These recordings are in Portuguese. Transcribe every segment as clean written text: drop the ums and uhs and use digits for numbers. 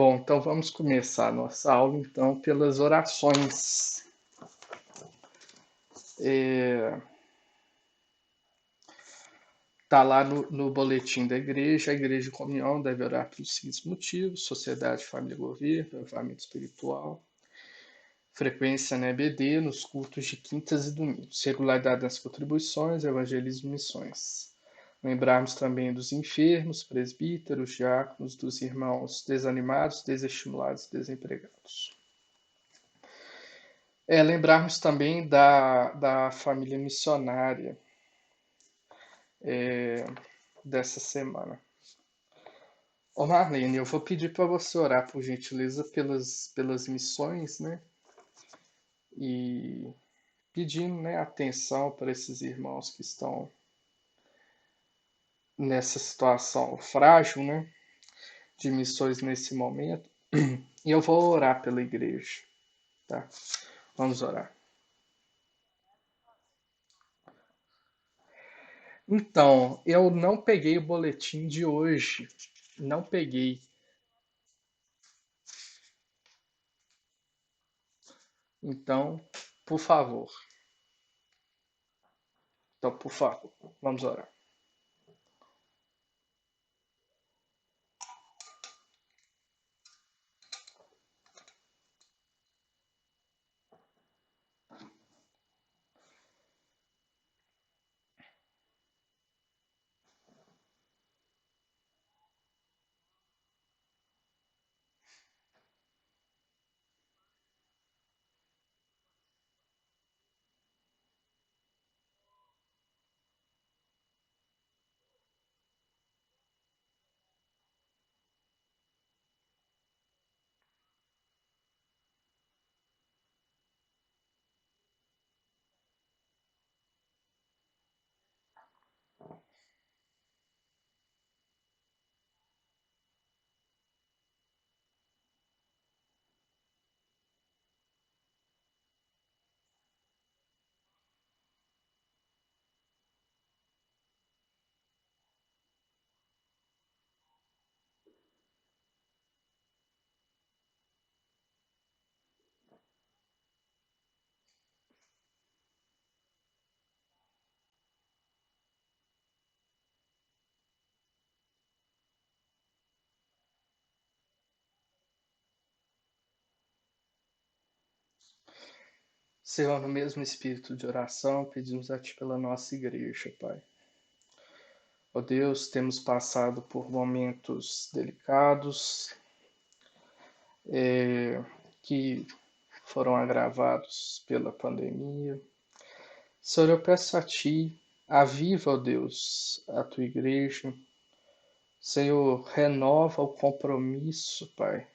Bom, então vamos começar a nossa aula então pelas orações. Tá lá no boletim da igreja, a igreja de comunhão deve orar pelos seguintes motivos: sociedade, família, governo, avivamento espiritual, frequência na EBD, nos cultos de quintas e domingos, regularidade nas contribuições, evangelismo e missões. Lembrarmos também dos enfermos, presbíteros, diáconos, dos irmãos desanimados, desestimulados e desempregados. Lembrarmos também da família missionária dessa semana. Ô Marlene, eu vou pedir para você orar, por gentileza, pelas missões, né? E pedindo, né, atenção para esses irmãos que estão nessa situação frágil, né, de missões nesse momento. E eu vou orar pela igreja, tá? Vamos orar. Então, eu não peguei o boletim de hoje. Não peguei. Então, por favor. Então, por favor, vamos orar. Senhor, no mesmo espírito de oração, pedimos a Ti pela nossa igreja, Pai. Ó Deus, temos passado por momentos delicados, que foram agravados pela pandemia. Senhor, eu peço a Ti, aviva, ó Deus, a Tua igreja. Senhor, renova o compromisso, Pai,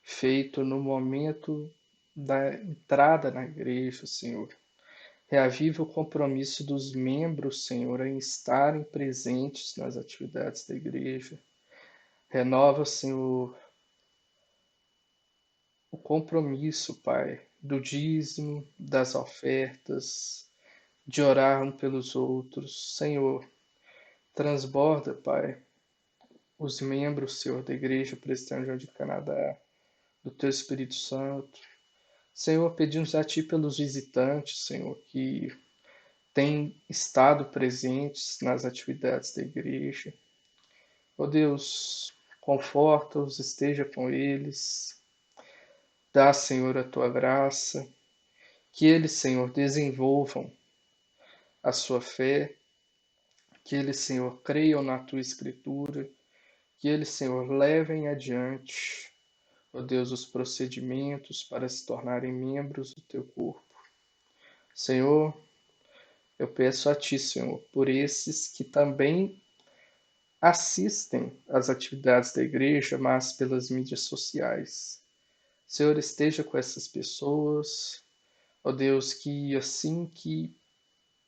feito no momento da entrada na igreja, Senhor. Reaviva o compromisso dos membros, Senhor, em estarem presentes nas atividades da igreja. Renova, Senhor, o compromisso, Pai, do dízimo, das ofertas, de orar um pelos outros. Senhor, transborda, Pai, os membros, Senhor, da Igreja Presbiteriana de Canadá, do Teu Espírito Santo. Senhor, pedimos a Ti pelos visitantes, Senhor, que têm estado presentes nas atividades da igreja. Ó Deus, conforta-os, esteja com eles. Dá, Senhor, a Tua graça, que eles, Senhor, desenvolvam a sua fé, que eles, Senhor, creiam na Tua Escritura, que eles, Senhor, levem adiante, ó Deus, os procedimentos para se tornarem membros do Teu corpo. Senhor, eu peço a Ti, Senhor, por esses que também assistem às atividades da igreja, mas pelas mídias sociais. Senhor, esteja com essas pessoas, ó Deus, que assim que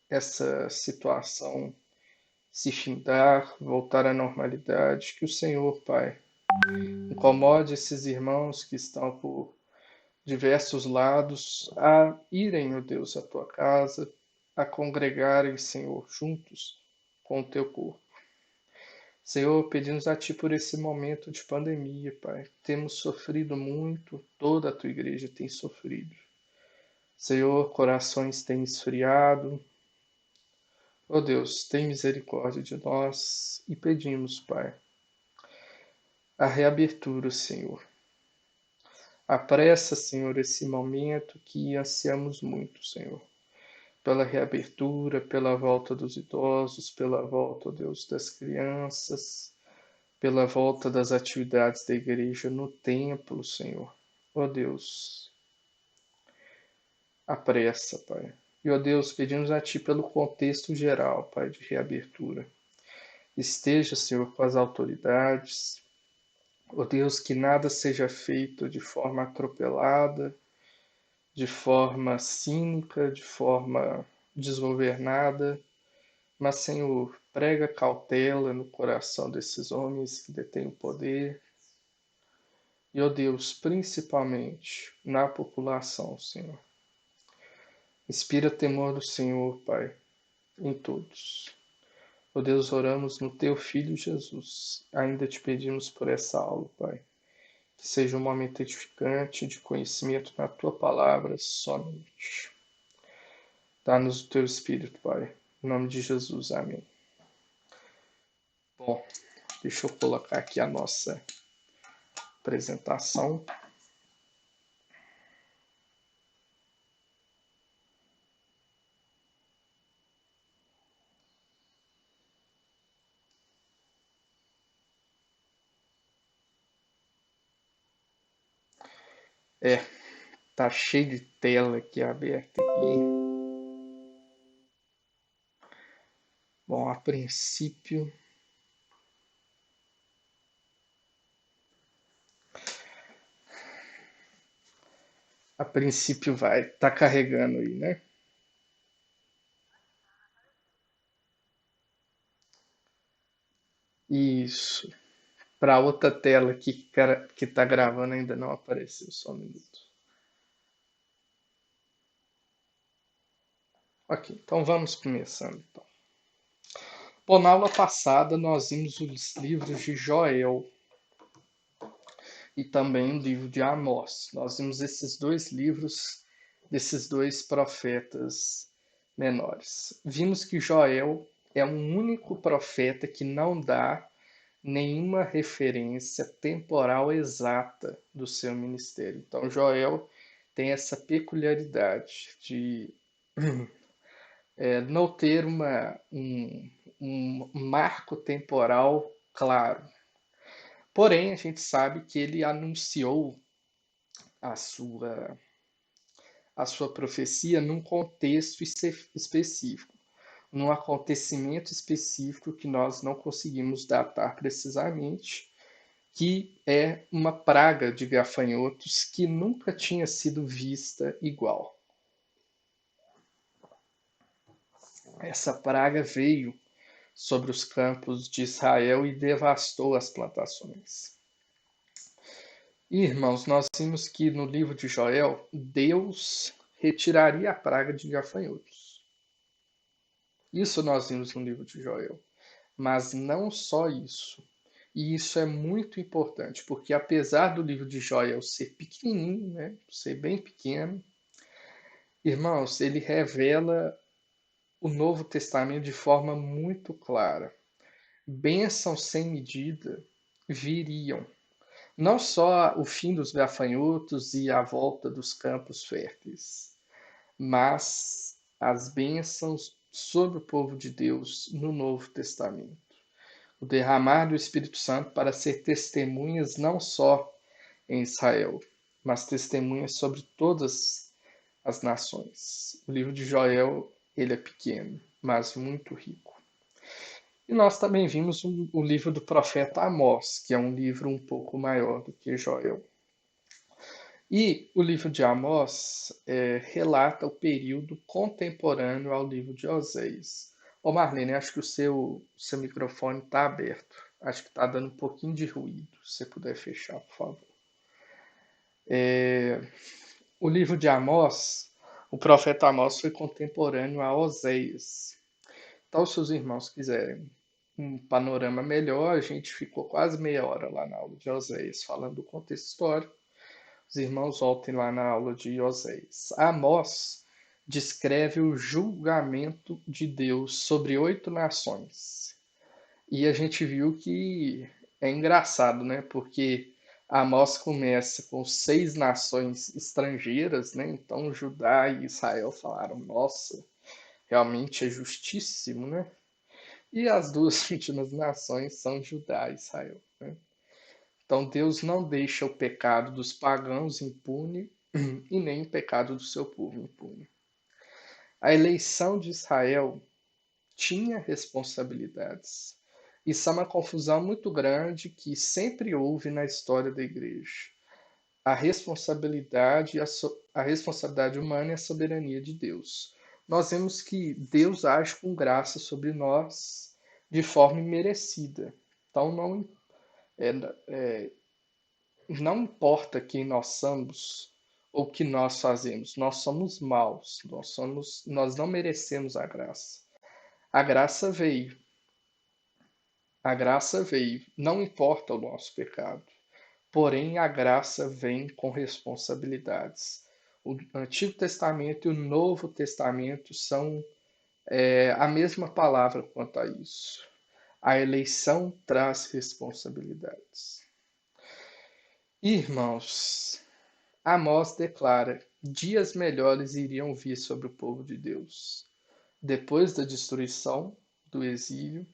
essa situação se findar, voltar à normalidade, que o Senhor, Pai, incomode esses irmãos que estão por diversos lados a irem, ó Deus, à Tua casa, a congregarem, Senhor, juntos com o Teu corpo. Senhor, pedimos a Ti por esse momento de pandemia, Pai. Temos sofrido muito, toda a Tua igreja tem sofrido. Senhor, corações têm esfriado. Oh Deus, tem misericórdia de nós e pedimos, Pai, a reabertura, Senhor. Apressa, Senhor, esse momento que ansiamos muito, Senhor. Pela reabertura, pela volta dos idosos, pela volta, ó Deus, das crianças, pela volta das atividades da igreja no templo, Senhor. Ó Deus, apressa, Pai. E, ó Deus, pedimos a Ti pelo contexto geral, Pai, de reabertura. Esteja, Senhor, com as autoridades. Ó Deus, que nada seja feito de forma atropelada, de forma cínica, de forma desgovernada, mas, Senhor, prega cautela no coração desses homens que detêm o poder. E, ó Deus, principalmente na população, Senhor. Inspira temor do Senhor, Pai, em todos. Ó Deus, oramos no Teu Filho Jesus. Ainda te pedimos por essa aula, Pai. Que seja um momento edificante de conhecimento na Tua palavra somente. Dá-nos o Teu Espírito, Pai. Em nome de Jesus, amém. Bom, deixa eu colocar aqui a nossa apresentação. Tá cheio de tela aqui aberta aqui. Bom, a princípio vai, tá carregando aí, né? Isso. Para outra tela aqui que tá gravando ainda não apareceu, só um minuto. Ok, então vamos começando. Então. Bom, na aula passada nós vimos os livros de Joel e também o livro de Amós. Nós vimos esses dois livros desses dois profetas menores. Vimos que Joel é um único profeta que não dá nenhuma referência temporal exata do seu ministério. Então, Joel tem essa peculiaridade de não ter um marco temporal claro. Porém, a gente sabe que ele anunciou a sua, a sua profecia num contexto específico, num acontecimento específico que nós não conseguimos datar precisamente, que é uma praga de gafanhotos que nunca tinha sido vista igual. Essa praga veio sobre os campos de Israel e devastou as plantações. Irmãos, nós vimos que no livro de Joel, Deus retiraria a praga de gafanhotos. Isso nós vimos no livro de Joel. Mas não só isso. E isso é muito importante, porque apesar do livro de Joel ser pequenininho, né, ser bem pequeno, irmãos, ele revela o Novo Testamento de forma muito clara. Bênçãos sem medida viriam. Não só o fim dos gafanhotos e a volta dos campos férteis, mas as bênçãos sobre o povo de Deus no Novo Testamento. O derramar do Espírito Santo para ser testemunhas não só em Israel, mas testemunhas sobre todas as nações. O livro de Joel, ele é pequeno, mas muito rico. E nós também vimos o livro do profeta Amós, que é um livro um pouco maior do que Joel. E o livro de Amós relata o período contemporâneo ao livro de Oséias. Ô Marlene, acho que o seu microfone está aberto. Acho que está dando um pouquinho de ruído. Se você puder fechar, por favor. O livro de Amós, o profeta Amós foi contemporâneo a Oséias. Então, se os irmãos quiserem um panorama melhor, a gente ficou quase meia hora lá na aula de Oséias, falando do contexto histórico. Os irmãos voltem lá na aula de Oséias. Amós descreve o julgamento de Deus sobre 8 nações. E a gente viu que é engraçado, né? Porque Amós começa com 6 nações estrangeiras, né? Então Judá e Israel falaram: nossa, realmente é justíssimo, né? E as duas últimas nações são Judá e Israel, né? Então Deus não deixa o pecado dos pagãos impune e nem o pecado do seu povo impune. A eleição de Israel tinha responsabilidades. Isso é uma confusão muito grande que sempre houve na história da igreja. A responsabilidade, a responsabilidade humana e a soberania de Deus. Nós vemos que Deus age com graça sobre nós de forma imerecida. Então é, não importa quem nós somos ou o que nós fazemos, nós somos maus, nós não merecemos a graça. A graça veio, a graça veio, não importa o nosso pecado. Porém, a graça vem com responsabilidades. O Antigo Testamento e o Novo Testamento são a mesma palavra quanto a isso. A eleição traz responsabilidades. Irmãos, Amós declara: dias melhores iriam vir sobre o povo de Deus, depois da destruição, do exílio,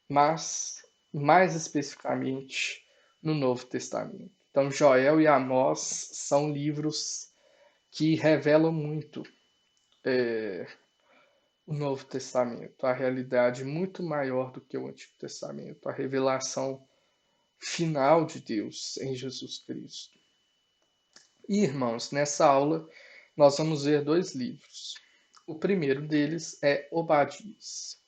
mas mais especificamente no Novo Testamento. Então, Joel e Amós são livros que revelam muito o Novo Testamento, a realidade muito maior do que o Antigo Testamento, a revelação final de Deus em Jesus Cristo. E, irmãos, nessa aula nós vamos ver 2 livros. O primeiro deles é Obadias.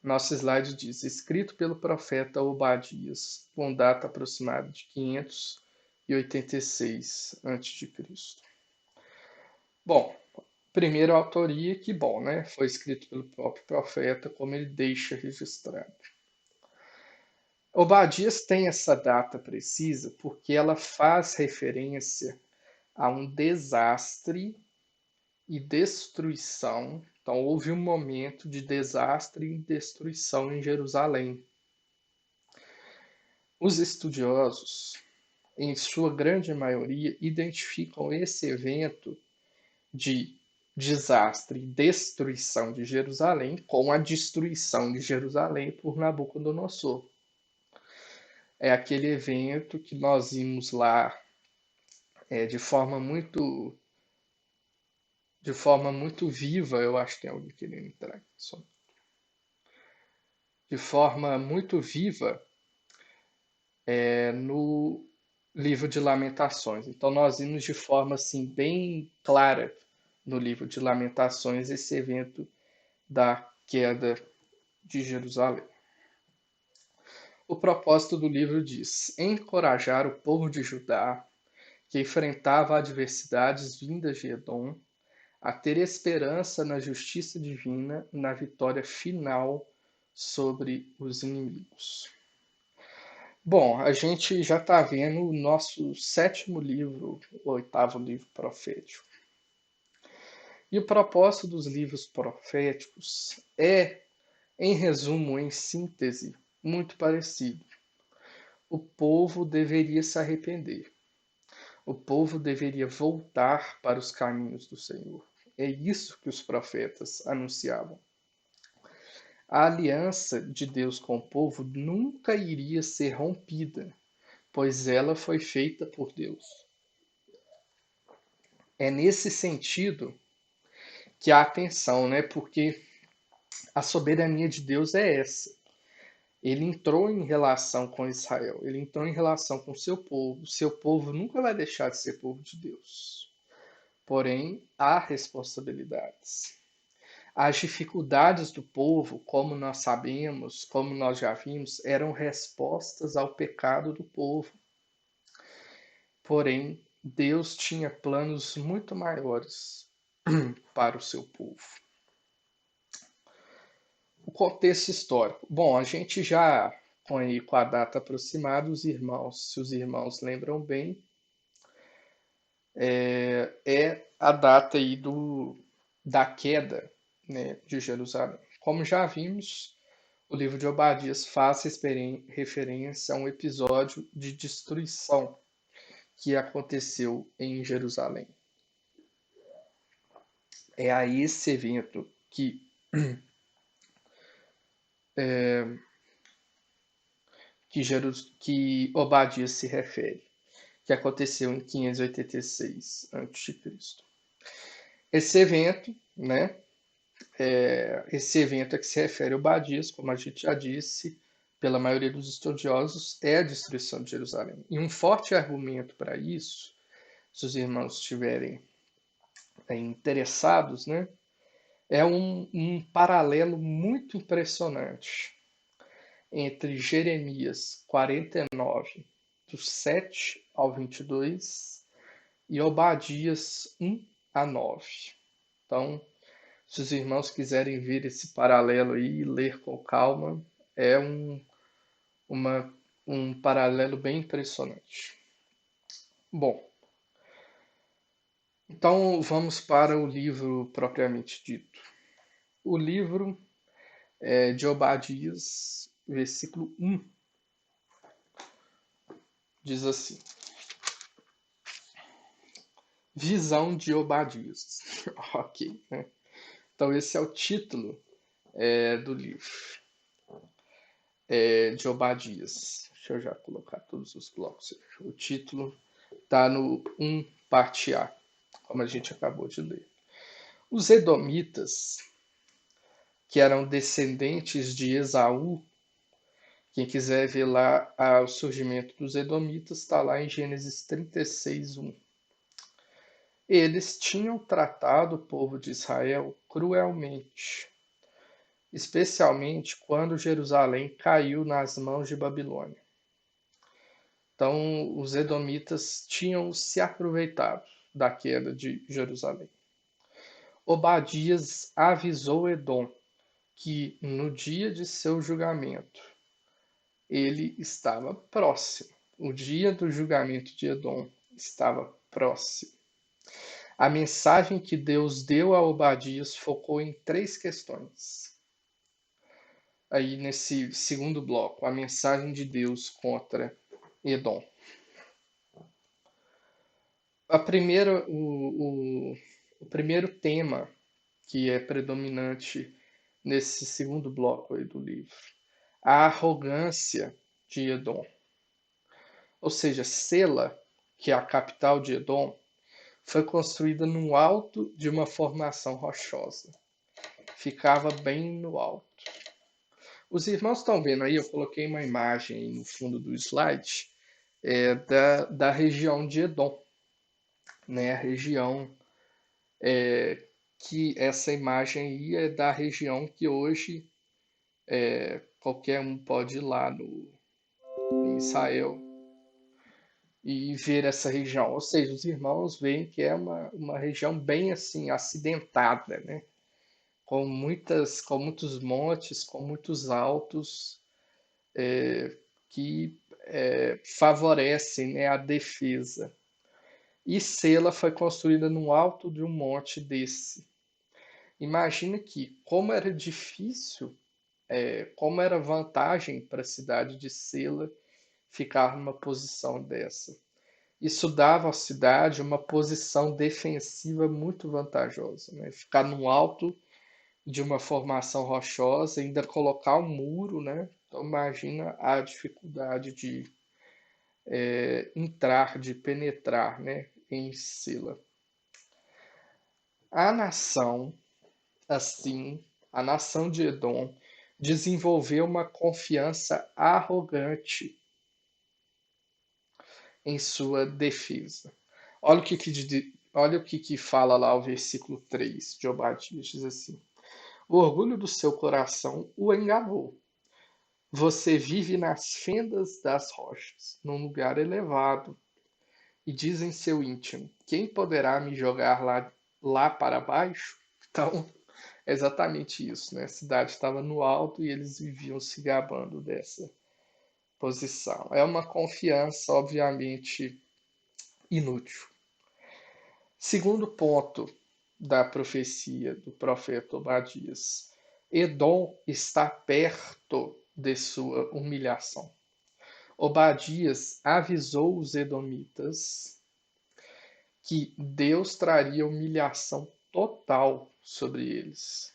Nosso slide diz: escrito pelo profeta Obadias, com data aproximada de 586 a.C. Bom, primeira autoria, que bom, né? Foi escrito pelo próprio profeta, como ele deixa registrado. Obadias tem essa data precisa porque ela faz referência a um desastre e destruição. Então, houve um momento de desastre e destruição em Jerusalém. Os estudiosos, em sua grande maioria, identificam esse evento de desastre e destruição de Jerusalém com a destruição de Jerusalém por Nabucodonosor. É aquele evento que nós vimos lá de forma viva. Eu acho que tem alguém querendo entrar aqui, só. De forma muito viva no livro de Lamentações. Então nós vimos de forma assim bem clara no livro de Lamentações esse evento da queda de Jerusalém. O propósito do livro diz: encorajar o povo de Judá, que enfrentava adversidades vindas de Edom, a ter esperança na justiça divina e na vitória final sobre os inimigos. Bom, a gente já está vendo o nosso 7º livro, o 8º livro profético. E o propósito dos livros proféticos é, em resumo, em síntese, muito parecido. O povo deveria se arrepender. O povo deveria voltar para os caminhos do Senhor. É isso que os profetas anunciavam. A aliança de Deus com o povo nunca iria ser rompida, pois ela foi feita por Deus. É nesse sentido que há atenção, né? Porque a soberania de Deus é essa. Ele entrou em relação com Israel, ele entrou em relação com o seu povo. O seu povo nunca vai deixar de ser povo de Deus. Porém, há responsabilidades. As dificuldades do povo, como nós sabemos, como nós já vimos, eram respostas ao pecado do povo. Porém, Deus tinha planos muito maiores para o seu povo. O contexto histórico. Bom, a gente já com a data aproximada, os irmãos, se os irmãos lembram bem, é a data aí da queda, né, de Jerusalém. Como já vimos, o livro de Obadias faz referência a um episódio de destruição que aconteceu em Jerusalém. É a esse evento que Obadias se refere, que aconteceu em 586 a.C. Esse evento, né, esse evento a que se refere Obadias, como a gente já disse, pela maioria dos estudiosos, é a destruição de Jerusalém. E um forte argumento para isso, se os irmãos estiverem interessados, né, é um paralelo muito impressionante entre Jeremias 49, do 7 ao 22, e Obadias 1 a 9. Então, se os irmãos quiserem ver esse paralelo aí e ler com calma, é uma, um paralelo bem impressionante. Bom, então vamos para o livro propriamente dito. O livro de Obadias, versículo 1, diz assim: Visão de Obadias. Ok, né? Então esse é o título do livro de Obadias. Deixa eu já colocar todos os blocos. O título está no 1, parte A, como a gente acabou de ler. Os Edomitas, que eram descendentes de Esaú, quem quiser ver lá o surgimento dos Edomitas, está lá em Gênesis 36, 1. Eles tinham tratado o povo de Israel cruelmente, especialmente quando Jerusalém caiu nas mãos de Babilônia. Então, os edomitas tinham se aproveitado da queda de Jerusalém. Obadias avisou Edom que no dia de seu julgamento ele estava próximo. O dia do julgamento de Edom estava próximo. A mensagem que Deus deu a Obadias focou em 3 questões. Aí nesse segundo bloco, a mensagem de Deus contra Edom. A primeira, o primeiro tema que é predominante nesse segundo bloco aí do livro, a arrogância de Edom. Ou seja, Sela, que é a capital de Edom, foi construída no alto de uma formação rochosa. Ficava bem no alto. Os irmãos estão vendo aí, eu coloquei uma imagem no fundo do slide da região de Edom, né? A região que essa imagem aí é da região que hoje qualquer um pode ir lá em Israel e ver essa região. Ou seja, os irmãos veem que é uma região bem assim acidentada, né? Com muitos montes, com muitos altos que favorecem, né, a defesa. E Sela foi construída no alto de um monte desse. Imagina que como era difícil, como era vantagem para a cidade de Sela ficar numa posição dessa. Isso dava à cidade uma posição defensiva muito vantajosa, né? Ficar no alto de uma formação rochosa, ainda colocar um muro, né? Então imagina a dificuldade de entrar, de penetrar, né, em Sila. A nação, assim, a nação de Edom desenvolveu uma confiança arrogante em sua defesa. Olha o que fala lá o versículo 3 de Obadias, diz assim: O orgulho do seu coração o enganou. Você vive nas fendas das rochas, num lugar elevado, e diz em seu íntimo: Quem poderá me jogar lá para baixo? Então, É exatamente isso, né? A cidade estava no alto e eles viviam se gabando dessa posição. É uma confiança, obviamente, inútil. Segundo ponto da profecia do profeta Obadias: Edom está perto de sua humilhação. Obadias avisou os edomitas que Deus traria humilhação total sobre eles.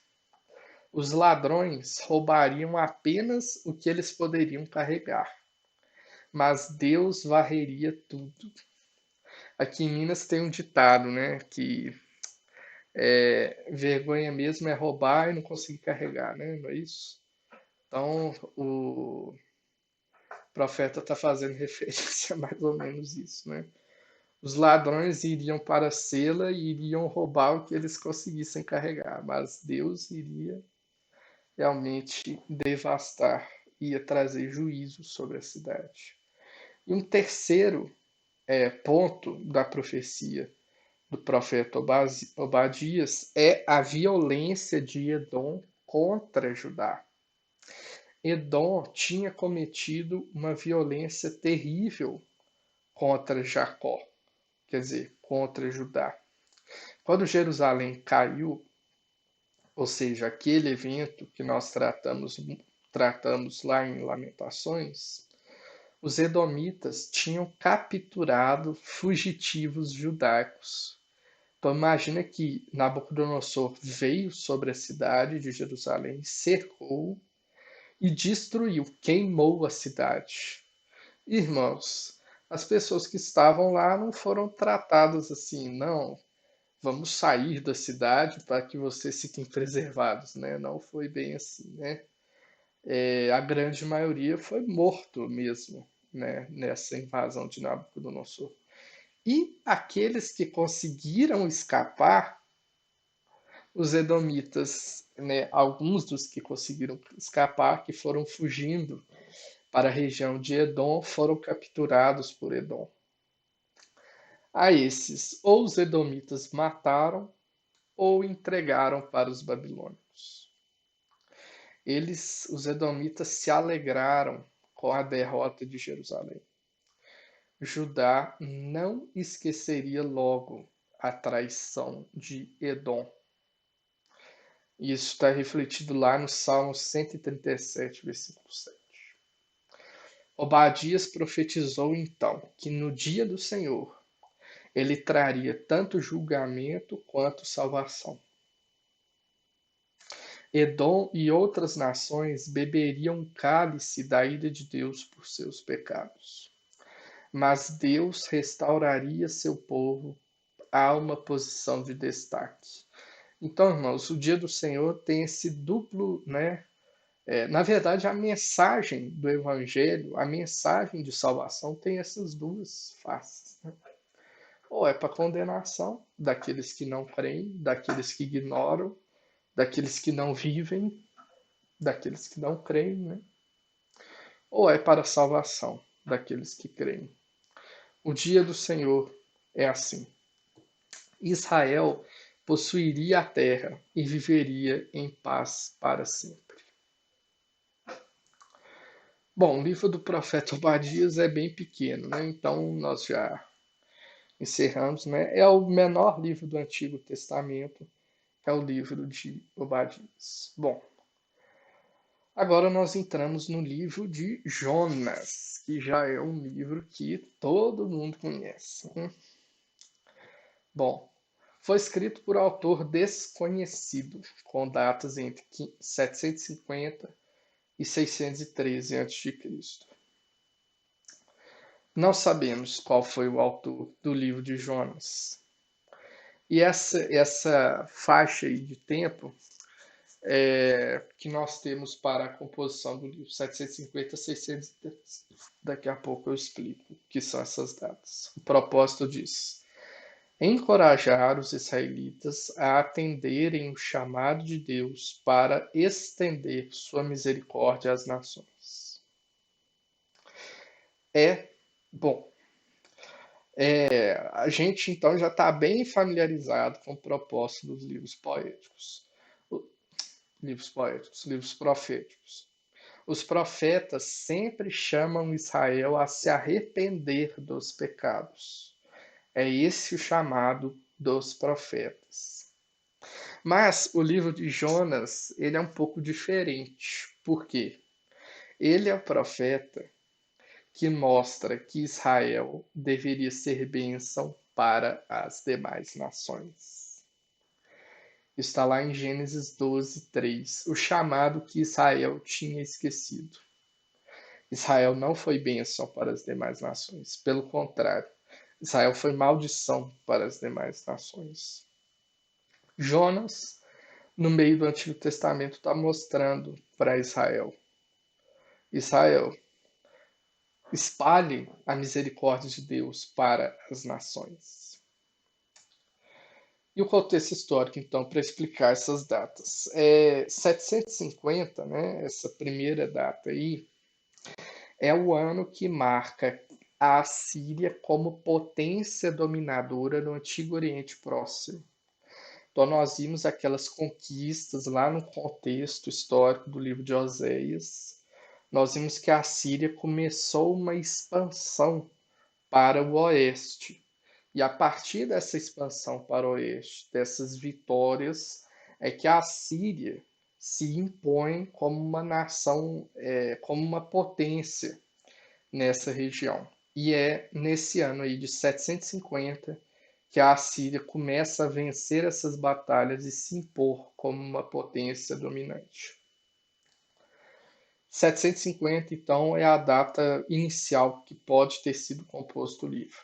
Os ladrões roubariam apenas o que eles poderiam carregar, mas Deus varreria tudo. Aqui em Minas tem um ditado, né, que vergonha mesmo é roubar e não conseguir carregar, né, não é isso? Então, o profeta está fazendo referência a mais ou menos isso, né? Os ladrões iriam para a cela e iriam roubar o que eles conseguissem carregar, mas Deus iria realmente devastar, ia trazer juízo sobre a cidade. E um terceiro ponto da profecia do profeta Obadias é a violência de Edom contra Judá. Edom tinha cometido uma violência terrível contra Jacó, quer dizer, contra Judá. Quando Jerusalém caiu, ou seja, aquele evento que nós tratamos lá em Lamentações, os edomitas tinham capturado fugitivos judaicos. Então imagina que Nabucodonosor veio sobre a cidade de Jerusalém, cercou e destruiu, queimou a cidade. Irmãos, as pessoas que estavam lá não foram tratadas assim, não. Vamos sair da cidade para que vocês fiquem preservados, né? Não foi bem assim, né? A grande maioria foi morto mesmo, né? Nessa invasão de Nabucodonosor. E aqueles que conseguiram escapar, os edomitas, né? Alguns dos que conseguiram escapar, que foram fugindo para a região de Edom, foram capturados por Edom. A esses, ou os edomitas mataram, ou entregaram para os babilônicos. Os edomitas, se alegraram com a derrota de Jerusalém. Judá não esqueceria logo a traição de Edom. Isso está refletido lá no Salmo 137, versículo 7. Obadias profetizou então que no dia do Senhor ele traria tanto julgamento quanto salvação. Edom e outras nações beberiam o cálice da ira de Deus por seus pecados. Mas Deus restauraria seu povo a uma posição de destaque. Então, irmãos, o dia do Senhor tem esse duplo, né? Na verdade, a mensagem do Evangelho, a mensagem de salvação tem essas duas faces. Né? Ou é para condenação daqueles que não creem, daqueles que ignoram, daqueles que não vivem, daqueles que não creem, né? Ou é para a salvação daqueles que creem. O dia do Senhor é assim. Israel possuiria a terra e viveria em paz para sempre. Bom, o livro do profeta Obadias é bem pequeno, né? Então nós já encerramos, né? É o menor livro do Antigo Testamento, é o livro de Obadias. Bom, agora nós entramos no livro de Jonas, que já é um livro que todo mundo conhece. Né? Bom, foi escrito por autor desconhecido, com datas entre 750 e 613 a.C. Não sabemos qual foi o autor do livro de Jonas. E essa faixa aí de tempo que nós temos para a composição do livro 750 a 613. Daqui a pouco eu explico o que são essas datas. O propósito diz: encorajar os israelitas a atenderem o chamado de Deus para estender sua misericórdia às nações. Bom, a gente então já está bem familiarizado com o propósito dos livros poéticos. livros poéticos, livros proféticos. Os profetas sempre chamam Israel a se arrepender dos pecados. É esse o chamado dos profetas. Mas o livro de Jonas, ele é um pouco diferente. Por quê? Ele é o profeta que mostra que Israel deveria ser bênção para as demais nações. Está lá em Gênesis 12, 3, o chamado que Israel tinha esquecido. Israel não foi bênção para as demais nações, pelo contrário, Israel foi maldição para as demais nações. Jonas, no meio do Antigo Testamento, está mostrando para Israel: Israel, espalhe a misericórdia de Deus para as nações. E o contexto histórico, então, para explicar essas datas. 750, né, essa primeira data aí, é o ano que marca a Assíria como potência dominadora no Antigo Oriente Próximo. Então, nós vimos aquelas conquistas lá no contexto histórico do livro de Oséias. Nós vimos que a Síria começou uma expansão para o oeste. E a partir dessa expansão para o oeste, dessas vitórias, é que a Síria se impõe como uma nação, como uma potência nessa região. E é nesse ano aí de 750 que a Assíria começa a vencer essas batalhas e se impor como uma potência dominante. 750, então, é a data inicial que pode ter sido composto o livro.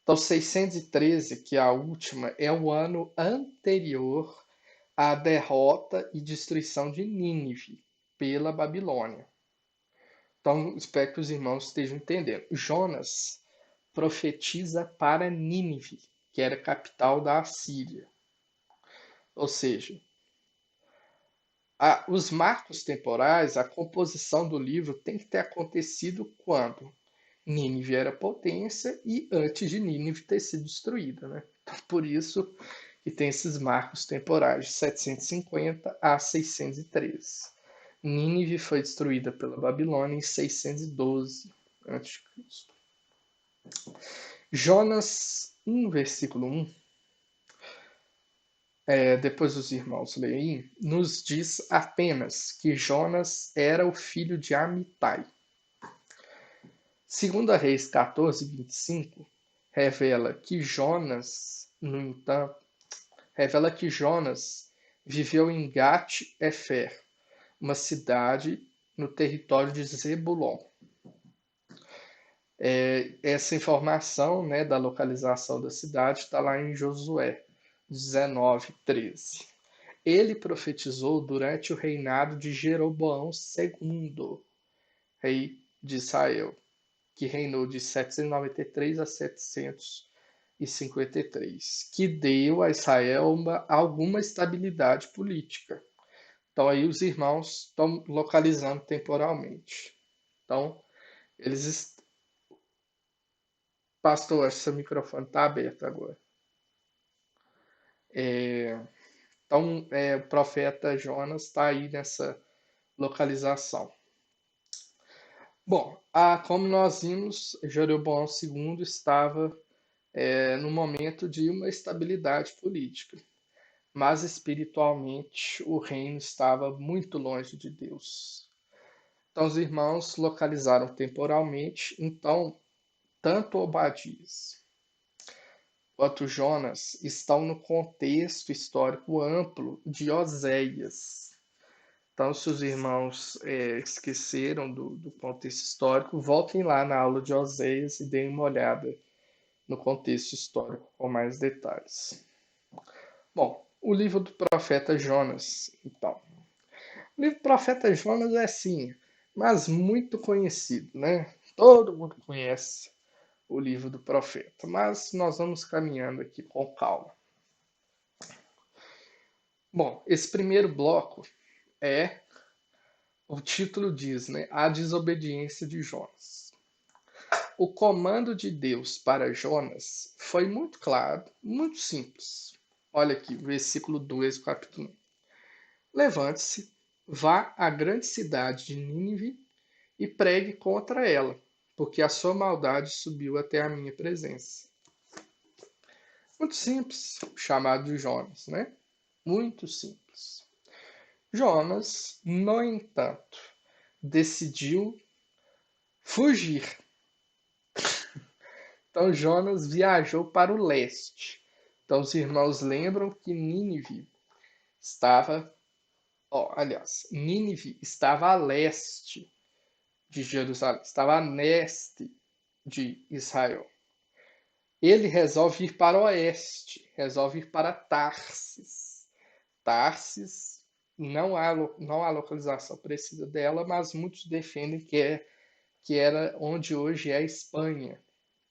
Então, 613, que é a última, é o ano anterior à derrota e destruição de Nínive pela Babilônia. Então, espero que os irmãos estejam entendendo. Jonas profetiza para Nínive, que era a capital da Assíria. Ou seja, os marcos temporais, a composição do livro tem que ter acontecido quando Nínive era potência e antes de Nínive ter sido destruída. Né? Então, por isso que tem esses marcos temporais, de 750 a 613. Nínive foi destruída pela Babilônia em 612 a.C. Jonas 1, versículo 1, depois os irmãos leem, nos diz apenas que Jonas era o filho de Amitai. Segunda Reis 14, 25, revela que Jonas, no entanto, viveu em Gat-Efer, uma cidade no território de Zebulon. Essa informação, né, da localização da cidade está lá em Josué 19, 13. Ele profetizou durante o reinado de Jeroboão II, rei de Israel, que reinou de 793 a 753, que deu a Israel alguma estabilidade política. Então aí os irmãos estão localizando temporalmente. Então, eles... Pastor, seu microfone está aberto agora. Então, o profeta Jonas está aí nessa localização. Bom, como nós vimos, Jeroboão II estava no momento de uma estabilidade política, mas espiritualmente o reino estava muito longe de Deus. Então os irmãos localizaram temporalmente, então tanto Obadias quanto Jonas estão no contexto histórico amplo de Oséias. Então, se os irmãos esqueceram do contexto histórico, voltem lá na aula de Oséias e deem uma olhada no contexto histórico com mais detalhes. Bom, o livro do profeta Jonas, então. O livro do profeta Jonas é assim, mas muito conhecido, né? Todo mundo conhece o livro do profeta, mas nós vamos caminhando aqui com calma. Bom, esse primeiro bloco o título diz, né? A desobediência de Jonas. O comando de Deus para Jonas foi muito claro, muito simples. Olha aqui, versículo 2 do capítulo 1. Levante-se, vá à grande cidade de Nínive e pregue contra ela, porque a sua maldade subiu até a minha presença. Muito simples, o chamado de Jonas, né? Muito simples. Jonas, no entanto, decidiu fugir. Então Jonas viajou para o leste. Então os irmãos lembram que Nínive estava, aliás, Nínive estava a leste de Jerusalém, estava a leste de Israel. Ele resolve ir para o oeste, resolve ir para Tarsis. Tarsis, não há localização precisa dela, mas muitos defendem que era onde hoje é a Espanha.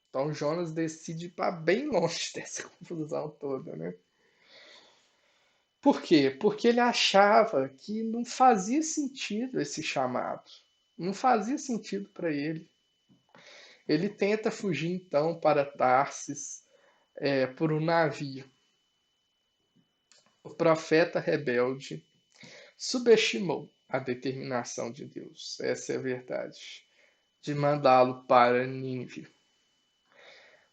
Então Jonas decide ir para bem longe dessa confusão toda, né? Por quê? Porque ele achava que não fazia sentido esse chamado. Não fazia sentido para ele. Ele tenta fugir então para Tarsis por um navio. O profeta rebelde subestimou a determinação de Deus, essa é a verdade, de mandá-lo para Nínive.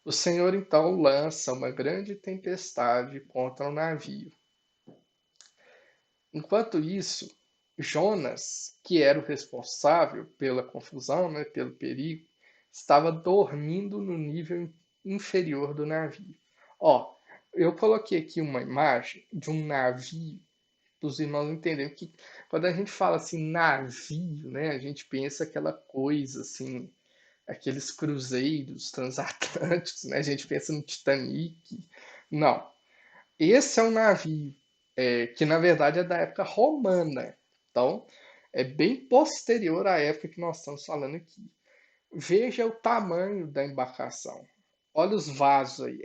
O Senhor então lança uma grande tempestade contra o navio. Enquanto isso, Jonas, que era o responsável pela confusão, né, pelo perigo, estava dormindo no nível inferior do navio. Ó, eu coloquei aqui uma imagem de um navio para os irmãos entenderem que quando a gente fala assim navio, né, a gente pensa aquela coisa assim, aqueles cruzeiros transatlânticos, né, a gente pensa no Titanic. Não, esse é um navio que na verdade é da época romana. Então, é bem posterior à época que nós estamos falando aqui. Veja o tamanho da embarcação. Olha os vasos aí.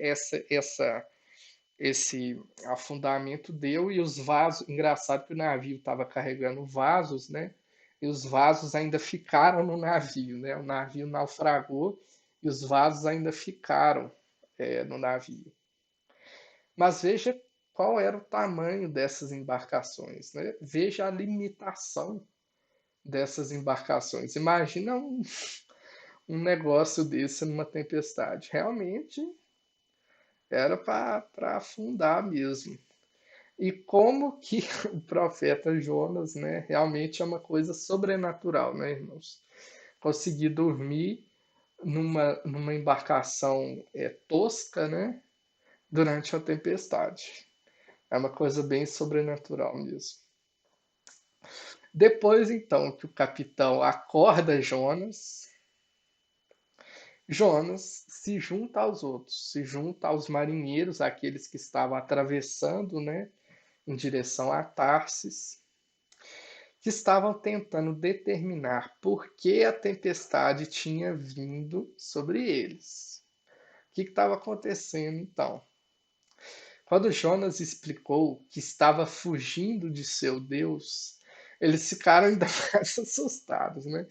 Esse afundamento deu e os vasos. Engraçado que o navio estava carregando vasos, né? E os vasos ainda ficaram no navio, né? O navio naufragou e os vasos ainda ficaram no navio. Mas veja qual era o tamanho dessas embarcações, né? Veja a limitação dessas embarcações. Imagina um negócio desse numa tempestade. Realmente era para afundar mesmo. E como que o profeta Jonas, né, realmente é uma coisa sobrenatural, né, irmãos? Conseguir dormir numa embarcação tosca, né, durante uma tempestade. É uma coisa bem sobrenatural mesmo. Depois, então, que o capitão acorda Jonas, Jonas se junta aos outros, se junta aos marinheiros, aqueles que estavam atravessando, né, em direção a Tarsis, que estavam tentando determinar por que a tempestade tinha vindo sobre eles. O que estava acontecendo então? Quando Jonas explicou que estava fugindo de seu Deus, eles ficaram ainda mais assustados, né?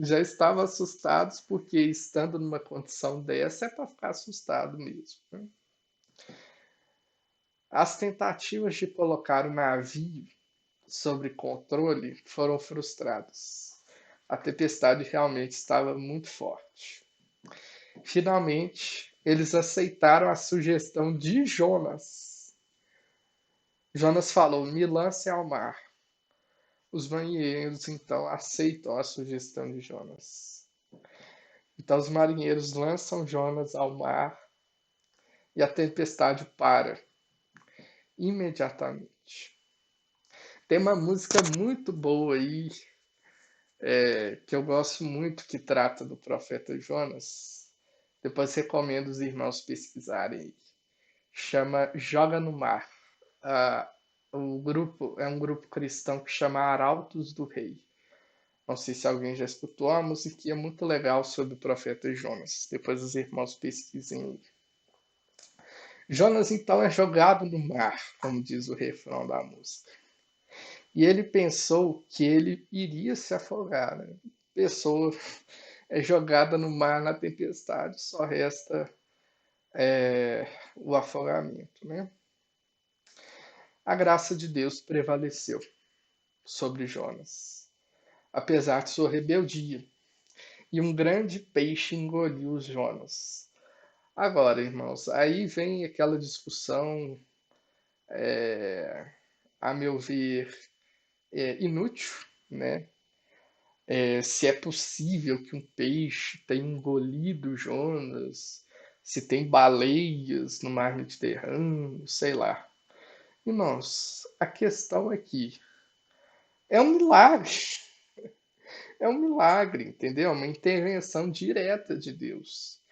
Já estavam assustados porque, estando numa condição dessa, é para ficar assustado mesmo, né? As tentativas de colocar o navio sob controle foram frustradas. A tempestade realmente estava muito forte. Finalmente, eles aceitaram a sugestão de Jonas. Jonas falou: me lance ao mar. Os marinheiros então aceitam a sugestão de Jonas. Então os marinheiros lançam Jonas ao mar e a tempestade para imediatamente. Tem uma música muito boa aí, que eu gosto muito, que trata do profeta Jonas. Depois recomendo os irmãos pesquisarem aí. Chama Joga no Mar. Ah, o grupo é um grupo cristão que chama Arautos do Rei. Não sei se alguém já escutou a musiquinha muito legal sobre o profeta Jonas. Depois os irmãos pesquisem. Jonas então é jogado no mar, como diz o refrão da música. E ele pensou que ele iria se afogar, né? Pessoa é jogada no mar na tempestade, só resta o afogamento, né? A graça de Deus prevaleceu. sobre Jonas, apesar de sua rebeldia. E um grande peixe engoliu Jonas. Agora, irmãos, aí vem aquela discussão, a meu ver, inútil, né? Se é possível que um peixe tenha engolido Jonas, se tem baleias no mar Mediterrâneo, sei lá. Irmãos, a questão aqui é um milagre, é um milagre, entendeu? Uma intervenção direta de Deus.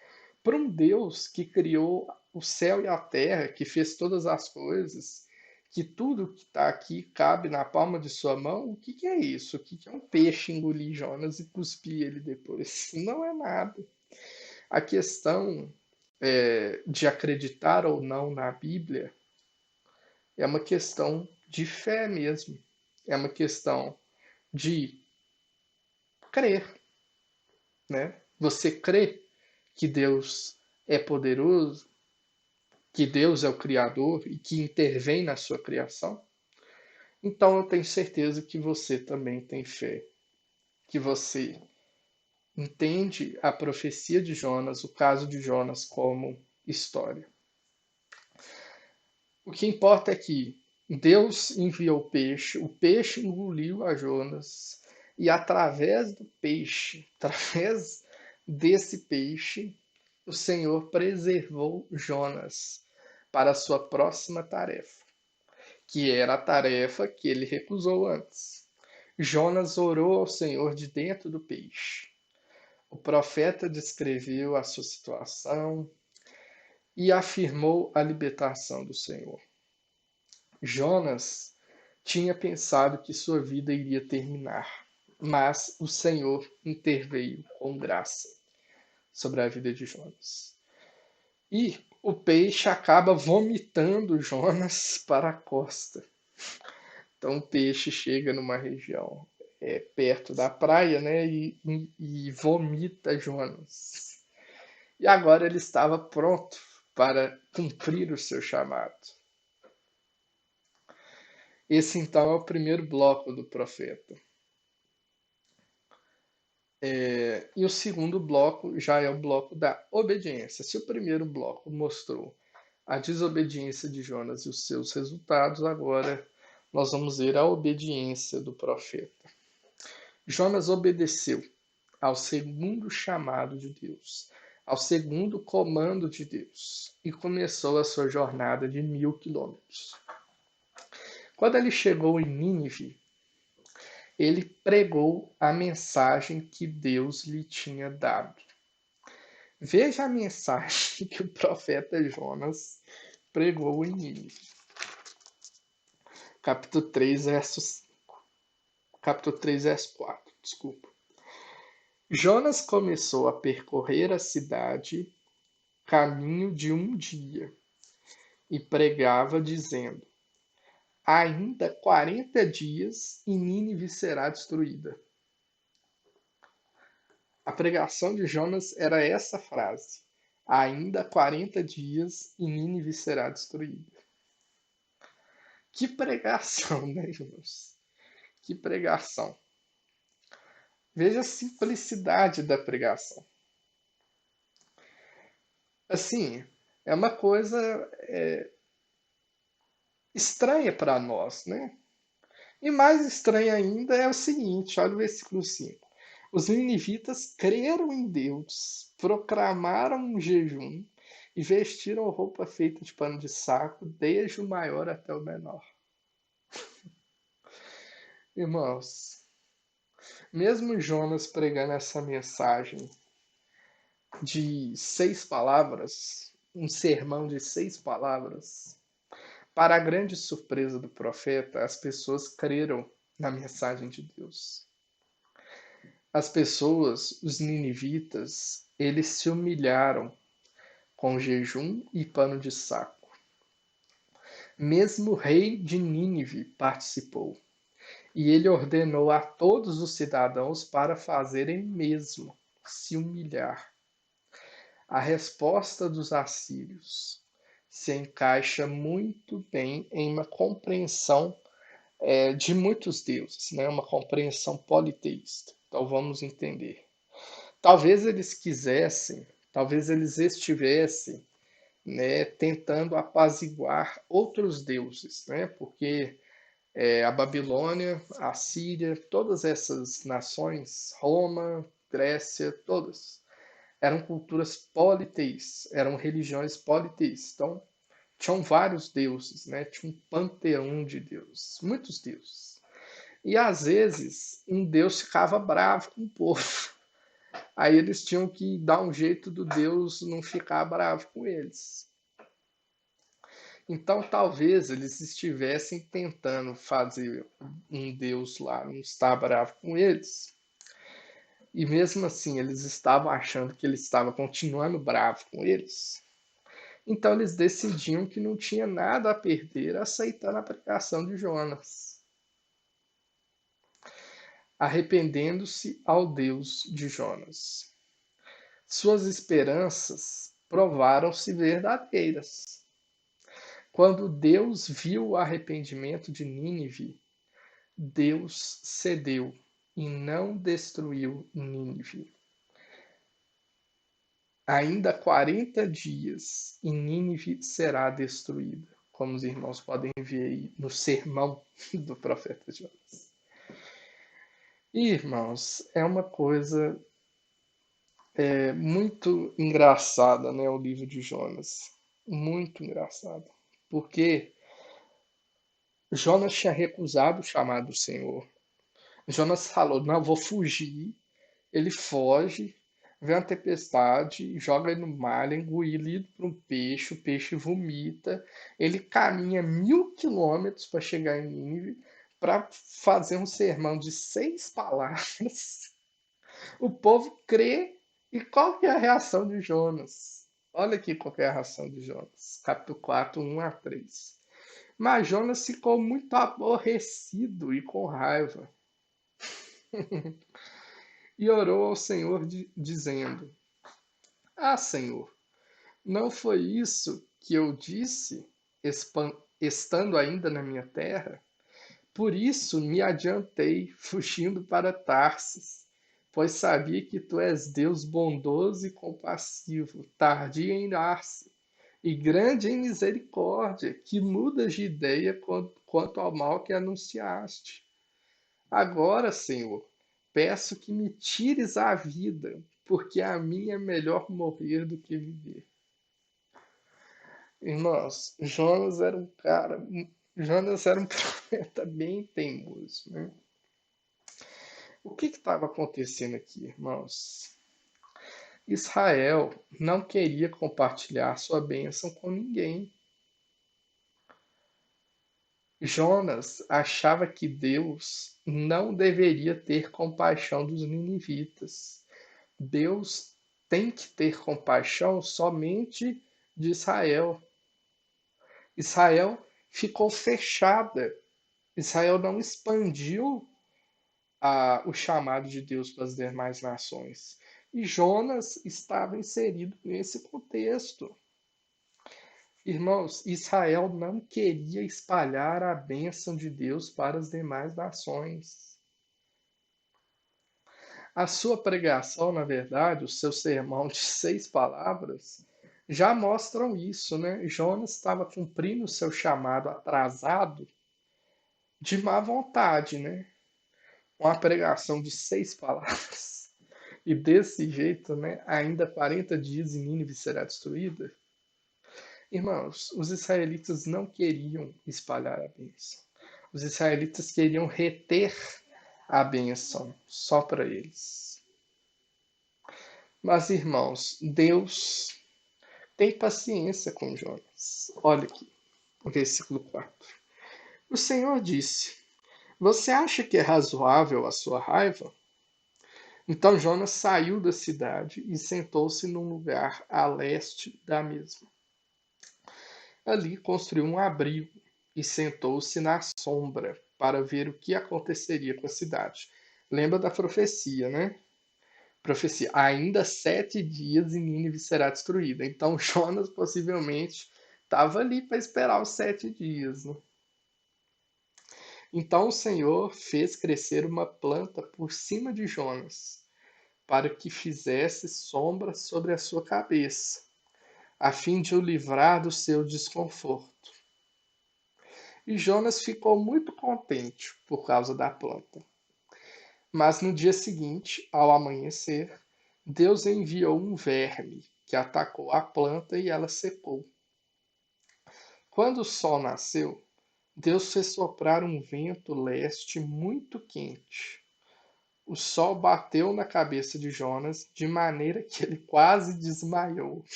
Para um Deus que criou o céu e a terra, que fez todas as coisas, que tudo que está aqui cabe na palma de sua mão, o que, que é isso? O que, que é um peixe engolir Jonas e cuspir ele depois? Não é nada. A questão de acreditar ou não na Bíblia é uma questão de fé mesmo. É uma questão de crer, né? Você crê que Deus é poderoso, que Deus é o Criador e que intervém na sua criação? Então eu tenho certeza que você também tem fé, que você entende a profecia de Jonas, o caso de Jonas como história. O que importa é que Deus enviou o peixe engoliu a Jonas, e através do peixe, através desse peixe, o Senhor preservou Jonas para a sua próxima tarefa, que era a tarefa que ele recusou antes. Jonas orou ao Senhor de dentro do peixe. O profeta descreveu a sua situação e afirmou a libertação do Senhor. Jonas tinha pensado que sua vida iria terminar, mas o Senhor interveio com graça sobre a vida de Jonas. E o peixe acaba vomitando Jonas para a costa. Então o peixe chega numa região perto da praia, né, e vomita Jonas. E agora ele estava pronto para cumprir o seu chamado. Esse então é o primeiro bloco do profeta. E o segundo bloco já é o bloco da obediência. Se o primeiro bloco mostrou a desobediência de Jonas e os seus resultados, agora nós vamos ver a obediência do profeta. Jonas obedeceu ao segundo chamado de Deus, ao segundo comando de Deus, e começou a sua jornada de 1.000 quilômetros. Quando ele chegou em Nínive, ele pregou a mensagem que Deus lhe tinha dado. Veja a mensagem que o profeta Jonas pregou em Nínive. Capítulo 3, verso 4. Desculpa. Jonas começou a percorrer a cidade caminho de um dia e pregava dizendo: ainda 40 dias e Nínive será destruída. A pregação de Jonas era essa frase: ainda 40 dias e Nínive será destruída. Que pregação, né, irmãos? Que pregação. Veja a simplicidade da pregação. Assim, é uma coisa estranha para nós, né? E mais estranho ainda é o seguinte, olha o versículo 5. Os ninivitas creram em Deus, proclamaram um jejum e vestiram roupa feita de pano de saco, desde o maior até o menor. Irmãos, mesmo Jonas pregando essa mensagem de 6 palavras, um sermão de 6 palavras, para a grande surpresa do profeta, as pessoas creram na mensagem de Deus. As pessoas, os ninivitas, eles se humilharam com jejum e pano de saco. Mesmo o rei de Nínive participou, e ele ordenou a todos os cidadãos para fazerem mesmo, se humilhar. A resposta dos assírios se encaixa muito bem em uma compreensão de muitos deuses, né? Uma compreensão politeísta. Então vamos entender. Talvez eles quisessem, talvez eles estivessem, né, tentando apaziguar outros deuses, né? Porque a Babilônia, a Síria, todas essas nações, Roma, Grécia, todas, eram culturas politeístas, eram religiões politeístas. Então, tinham vários deuses, né? Tinha um panteão de deuses, muitos deuses. E às vezes, um deus ficava bravo com o povo. Aí eles tinham que dar um jeito do deus não ficar bravo com eles. Então, talvez eles estivessem tentando fazer um deus lá não estar bravo com eles. E mesmo assim, eles estavam achando que ele estava continuando bravo com eles. Então, eles decidiam que não tinha nada a perder aceitando a pregação de Jonas, arrependendo-se ao Deus de Jonas. Suas esperanças provaram-se verdadeiras. Quando Deus viu o arrependimento de Nínive, Deus cedeu e não destruiu Nínive. Ainda 40 dias e Nínive será destruída, como os irmãos podem ver aí no sermão do profeta Jonas. E, irmãos, é uma coisa muito engraçada, né, o livro de Jonas. Muito engraçado. Porque Jonas tinha recusado o chamado do Senhor. Jonas falou: não, vou fugir. Ele foge, vem a tempestade, joga ele no mar, ele é engolido por um peixe, o peixe vomita. Ele caminha 1.000 quilômetros para chegar em Nínive para fazer um sermão de 6 palavras. O povo crê. E qual que é a reação de Jonas? Olha aqui qual que é a reação de Jonas. Capítulo 4, 1 a 3. Mas Jonas ficou muito aborrecido e com raiva. E orou ao Senhor, dizendo: Ah, Senhor, não foi isso que eu disse, estando ainda na minha terra? Por isso me adiantei, fugindo para Tarsis, pois sabia que tu és Deus bondoso e compassivo, tardio em irar-se e grande em misericórdia, que mudas de ideia quanto ao mal que anunciaste. Agora, Senhor, peço que me tires a vida, porque a mim é melhor morrer do que viver. Irmãos, Jonas era um profeta bem teimoso, né? O que estava acontecendo aqui, irmãos? Israel não queria compartilhar sua bênção com ninguém. Jonas achava que Deus não deveria ter compaixão dos ninivitas. Deus tem que ter compaixão somente de Israel. Israel ficou fechada. Israel não expandiu o chamado de Deus para as demais nações. E Jonas estava inserido nesse contexto. Irmãos, Israel não queria espalhar a bênção de Deus para as demais nações. A sua pregação, na verdade, o seu sermão de 6 palavras, já mostram isso, né? Jonas estava cumprindo o seu chamado atrasado de má vontade, né? Uma pregação de 6 palavras. E desse jeito, né? Ainda 40 dias e Nínive será destruída. Irmãos, os israelitas não queriam espalhar a bênção. Os israelitas queriam reter a bênção só para eles. Mas, irmãos, Deus tem paciência com Jonas. Olha aqui, o versículo 4. O Senhor disse: Você acha que é razoável a sua raiva? Então Jonas saiu da cidade e sentou-se num lugar a leste da mesma. Ali construiu um abrigo e sentou-se na sombra para ver o que aconteceria com a cidade. Lembra da profecia, né? Profecia: ainda 7 dias e Nínive será destruída. Então Jonas possivelmente estava ali para esperar os 7 dias. Né? Então o Senhor fez crescer uma planta por cima de Jonas, para que fizesse sombra sobre a sua cabeça, a fim de o livrar do seu desconforto. E Jonas ficou muito contente por causa da planta. Mas no dia seguinte, ao amanhecer, Deus enviou um verme que atacou a planta e ela secou. Quando o sol nasceu, Deus fez soprar um vento leste muito quente. O sol bateu na cabeça de Jonas de maneira que ele quase desmaiou.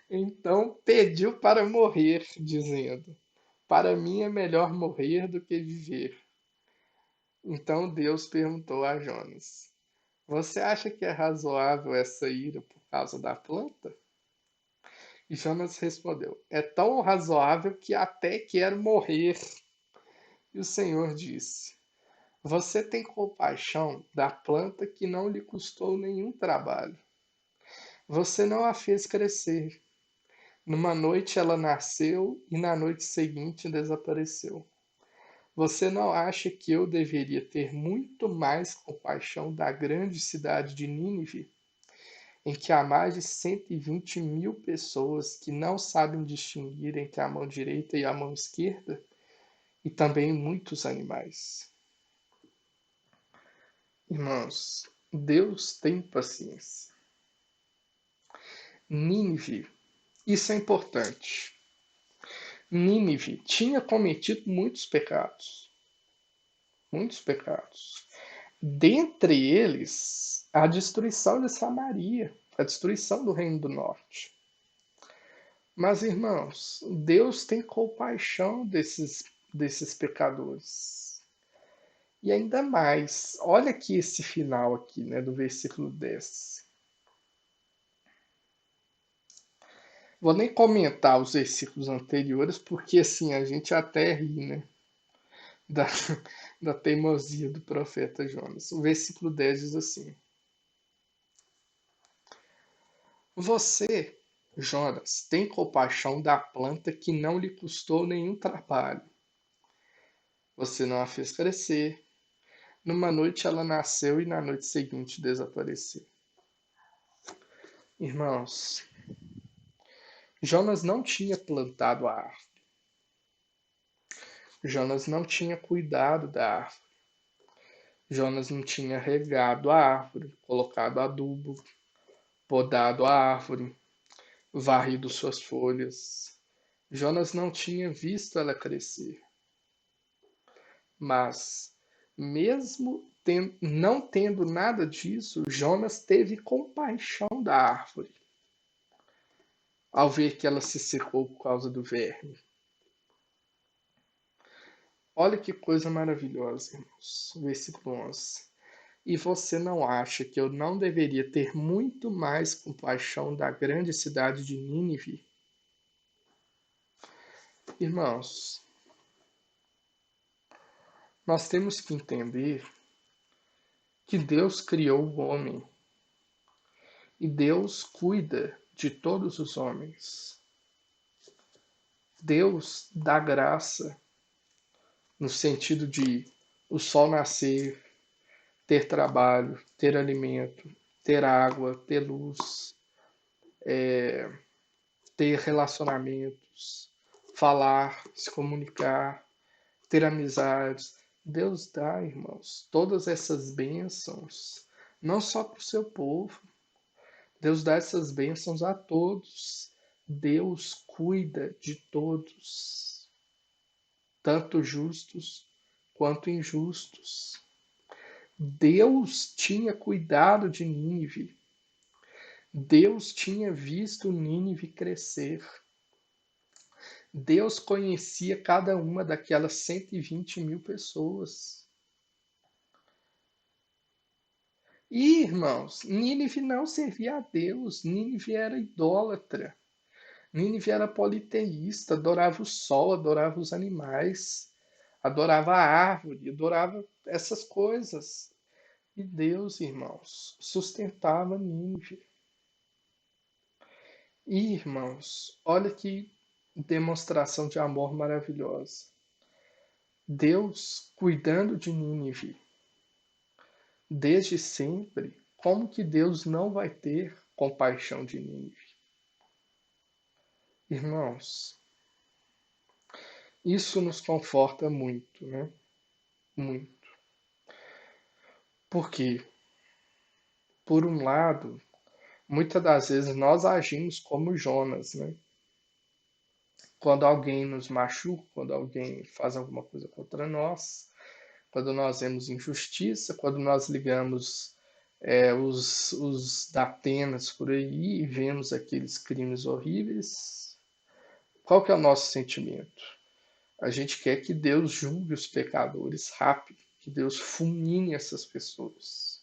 Então pediu para morrer, dizendo: Para mim é melhor morrer do que viver. Então Deus perguntou a Jonas: Você acha que é razoável essa ira por causa da planta? E Jonas respondeu: É tão razoável que até quero morrer. E o Senhor disse: Você tem compaixão da planta que não lhe custou nenhum trabalho. Você não a fez crescer. Numa noite ela nasceu e na noite seguinte desapareceu. Você não acha que eu deveria ter muito mais compaixão da grande cidade de Nínive, em que há mais de 120 mil pessoas que não sabem distinguir entre a mão direita e a mão esquerda, e também muitos animais? Irmãos, Deus tem paciência. Nínive, isso é importante. Nínive tinha cometido muitos pecados. Muitos pecados. Dentre eles, a destruição de Samaria, a destruição do Reino do Norte. Mas, irmãos, Deus tem compaixão desses pecadores. E ainda mais, olha aqui esse final aqui, né, do versículo 10. Vou nem comentar os versículos anteriores, porque assim a gente até ri, né, da, da teimosia do profeta Jonas. O versículo 10 diz assim: Você, Jonas, tem compaixão da planta que não lhe custou nenhum trabalho. Você não a fez crescer. Numa noite ela nasceu e na noite seguinte desapareceu. Irmãos, Jonas não tinha plantado a árvore. Jonas não tinha cuidado da árvore. Jonas não tinha regado a árvore, colocado adubo, podado a árvore, varrido suas folhas. Jonas não tinha visto ela crescer. Mas, mesmo não tendo nada disso, Jonas teve compaixão da árvore ao ver que ela se secou por causa do verme. Olha que coisa maravilhosa, irmãos. Versículo 11. E você não acha que eu não deveria ter muito mais compaixão da grande cidade de Nínive? Irmãos, nós temos que entender que Deus criou o homem e Deus cuida de todos os homens. Deus dá graça no sentido de o sol nascer, ter trabalho, ter alimento, ter água, ter luz, ter relacionamentos, falar, se comunicar, ter amizades. Deus dá, irmãos, todas essas bênçãos, não só para o seu povo. Deus dá essas bênçãos a todos. Deus cuida de todos, tanto justos quanto injustos. Deus tinha cuidado de Nínive. Deus tinha visto Nínive crescer. Deus conhecia cada uma daquelas 120 mil pessoas. E, irmãos, Nínive não servia a Deus. Nínive era idólatra. Nínive era politeísta, adorava o sol, adorava os animais, adorava a árvore, adorava essas coisas. E Deus, irmãos, sustentava Nínive. E, irmãos, olha que demonstração de amor maravilhosa. Deus cuidando de Nínive desde sempre, como que Deus não vai ter compaixão de Nínive? Irmãos, isso nos conforta muito, né? Muito. Porque, por um lado, muitas das vezes nós agimos como Jonas, né? Quando alguém nos machuca, quando alguém faz alguma coisa contra nós, quando nós vemos injustiça, quando nós ligamos os da Atenas por aí e vemos aqueles crimes horríveis, qual que é o nosso sentimento? A gente quer que Deus julgue os pecadores rápido, que Deus fulmine essas pessoas.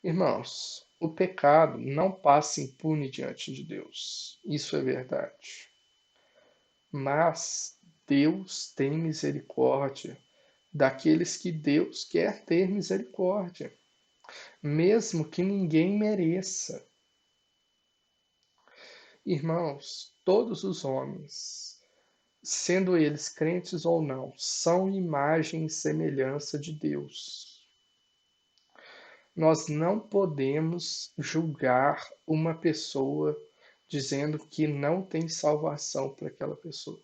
Irmãos, o pecado não passa impune diante de Deus. Isso é verdade. Mas Deus tem misericórdia daqueles que Deus quer ter misericórdia, mesmo que ninguém mereça. Irmãos, todos os homens, sendo eles crentes ou não, são imagem e semelhança de Deus. Nós não podemos julgar uma pessoa dizendo que não tem salvação para aquela pessoa.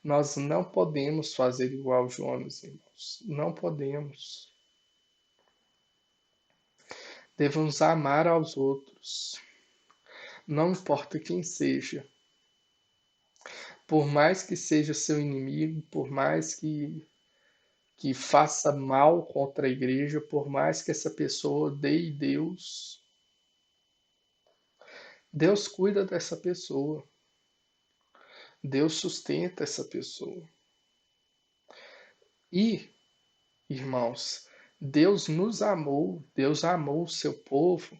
Nós não podemos fazer igual Jonas, irmãos. Não podemos. Devemos amar aos outros, não importa quem seja. Por mais que seja seu inimigo, por mais que faça mal contra a igreja, por mais que essa pessoa odeie Deus, Deus cuida dessa pessoa. Deus sustenta essa pessoa. E, irmãos, Deus nos amou, Deus amou o seu povo